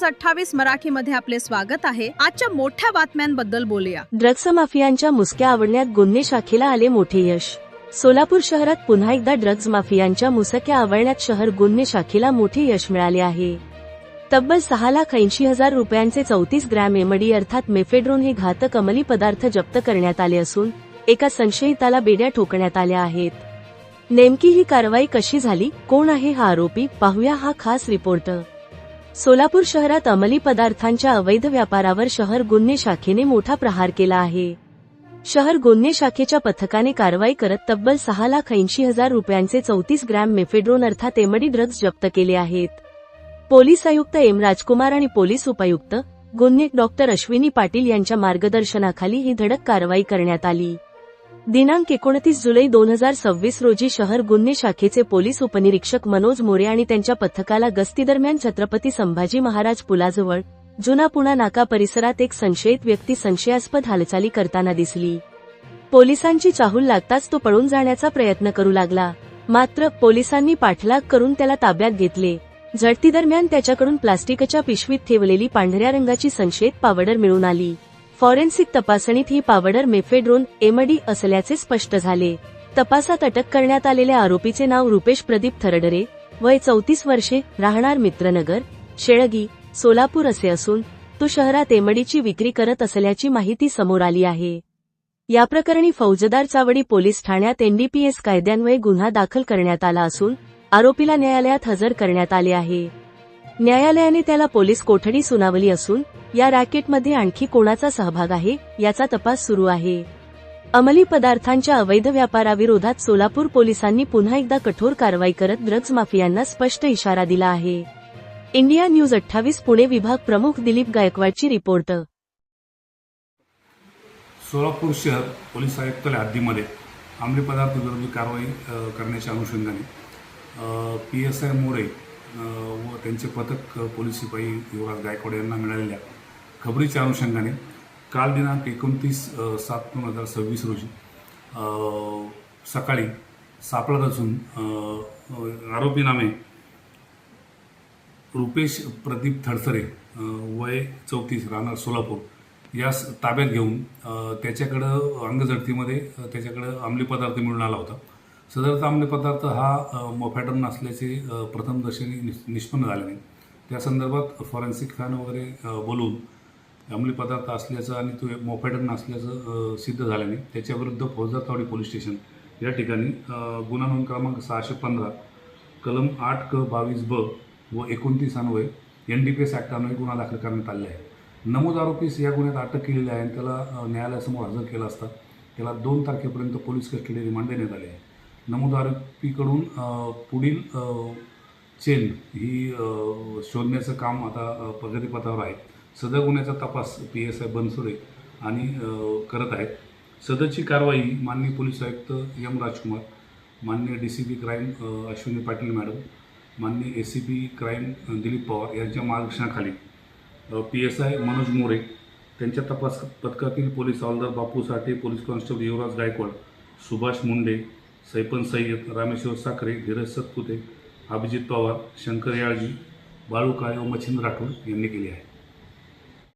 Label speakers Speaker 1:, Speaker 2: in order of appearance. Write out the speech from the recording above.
Speaker 1: News 28 मराठीमध्ये आपले स्वागत आहे। आजच्या मोठ्या बातम्यांबद्दल बोलूया।
Speaker 2: ड्रग्स माफियांच्या मुसक्या आवळण्यात गुन्हे शाखेला आले मोठे यश। सोलापूर शहरात पुन्हा एकदा ड्रग्ज माफियांच्या मुसक्या आवळण्यात शहर गुन्हे शाखेला मोठे यश मिळाले आहे। तब्बल 6,80,000 रुपयांचे 34 ग्रॅम एमडी अर्थात मेफेड्रोन हे घातक अंमली पदार्थ जप्त करण्यात आले असून एका संशयिताला बेड्या ठोकण्यात आल्या आहेत। नेमकी ही कारवाई कशी झाली, कोण आहे हा आरोपी, पाहूया हा खास रिपोर्ट। सोलापूर शहरात अंमली पदार्थांच्या अवैध व्यापारावर शहर गुन्हे शाखेने मोठा प्रहार केला आहे। शहर गुन्हे शाखेच्या पथकाने कारवाई करत तब्बल 6,80,000 रुपयांचे 34 ग्रॅम मेफेड्रोन अर्थात एमडी ड्रग्ज जप्त केले आहेत। पोलीस आयुक्त एम राजकुमार आणि पोलीस उपायुक्त गुन्हे डॉक्टर अश्विनी पाटील यांच्या मार्गदर्शनाखाली ही धडक कारवाई करण्यात आली। दिनांक 29 जुलै 2026 रोजी शहर गुन्हे शाखेचे पोलीस उपनिरीक्षक मनोज मोरे आणि त्यांच्या पथकाला गस्तीदरम्यान छत्रपती संभाजी महाराज पुलाजवळ जुना पुणा नाका परिसरात एक संशयित व्यक्ती संशयास्पद हालचाली करताना दिसली। पोलिसांची चाहूल लागताच तो पळून जाण्याचा प्रयत्न करू लागला, मात्र पोलिसांनी पाठलाग करून त्याला ताब्यात घेतले। झडतीदरम्यान त्याच्याकडून प्लास्टिकच्या पिशवीत ठेवलेली पांढऱ्या रंगाची संशयित पावडर मिळून आली। फॉरेन्सिक तपासणीत ही पावडर मेफेड्रोन एमडी असल्याचे स्पष्ट झाले। तपासात अटक करण्यात आलेल्या आरोपीचे नाव रुपेश प्रदीप थरडरे, वय 34 वर्षे, राहणार मित्रनगर, शेळगी, सोलापूर असे असून तो शहरात एमडीची विक्री करत असल्याची माहिती समोर आली आहे। या प्रकरणी फौजदार चावडी पोलीस ठाण्यात एनडीपीएस कायद्यान्वये गुन्हा दाखल करण्यात आला असून आरोपीला न्यायालयात हजर करण्यात आले आहे। न्यायालयाने त्याला पोलीस कोठडी सुनावली असून या रॅकेटमध्ये आणखी कोणाचा सहभाग आहे याचा तपास सुरू आहे। अंमली पदार्थांच्या अवैध व्यापाराविरोधात सोलापूर पोलिसांनी पुन्हा एकदा कठोर कारवाई करत ड्रग्ज माफियांना स्पष्ट इशारा दिला आहे। इंडिया न्यूज 28 पुणे विभाग प्रमुख दिलीप गायकवाडची रिपोर्ट।
Speaker 3: सोलापूर शहर पोलीस आयुक्तालय हद्दीमध्ये अंमली पदार्थ विरोधी कारवाई करण्याच्या अनुषंगाने PSI मोरे व त्यांचे पथक पोलीस सिपाई युवराज गायकवाड यांना मिळालेल्या खबरीच्या अनुषंगाने काल दिनांक 29/7/2026 रोजी सकाळी सापळा रचून आरोपी नामे रुपेश प्रदीप थरथरे वय 34 राहणार सोलापूर यास ताब्यात घेऊन त्याच्याकडं अंगझडतीमध्ये त्याच्याकडं अंमली पदार्थ मिळून आला होता। सदरचा अंमली पदार्थ हा मेफेड्रोन असल्याचे प्रथमदर्शनी निष्पन्न झाले नाही। त्या संदर्भात फॉरेन्सिक फॅन वगैरे बोलून अंमली पदार्थ असल्याचं आणि तो मेफेड्रोन असल्याचं सिद्ध झालं नाही। त्याच्याविरुद्ध फौजदार चावडी पोलीस स्टेशन या ठिकाणी गुन्हा नोंद क्रमांक 615 कलम 8क22ब व 29 अन्वये NDPS ॲक्ट अन्वये गुन्हा दाखल करण्यात आलेला आहे। नमूद आरोपीस या गुन्ह्यात अटक केलेली आहे आणि त्याला न्यायालयासमोर हजर केला असता त्याला 2 तारखेपर्यंत पोलीस कस्टडी रिमांड देण्यात आले आहे। नमूद आरोपीकडून पुढील चेन ही शोधण्याचं काम आता प्रगतीपथावर आहे। सदर गुन्ह्याचा तपास PSI बनसोडे आणि करत आहेत। सदरची कारवाई माननीय पोलीस आयुक्त एम राजकुमार, माननीय DCP crime Ashwini Patil madam, माननीय ACP क्राईम दिलीप पवार यांच्या मार्गदर्शनाखाली PSI मनोज मोरे, त्यांच्या तपास पथकातील पोलीस हवालदार बापू साठे, पोलीस कॉन्स्टेबल युवराज गायकवाड, सुभाष मुंडे, सैपन सय्यद, रामेश्वर साखरे, धीरज सतपुते, अभिजित पवार, शंकर याळजी, बाळू काळे व मच्छिंद्र राठोड यांनी केली आहे।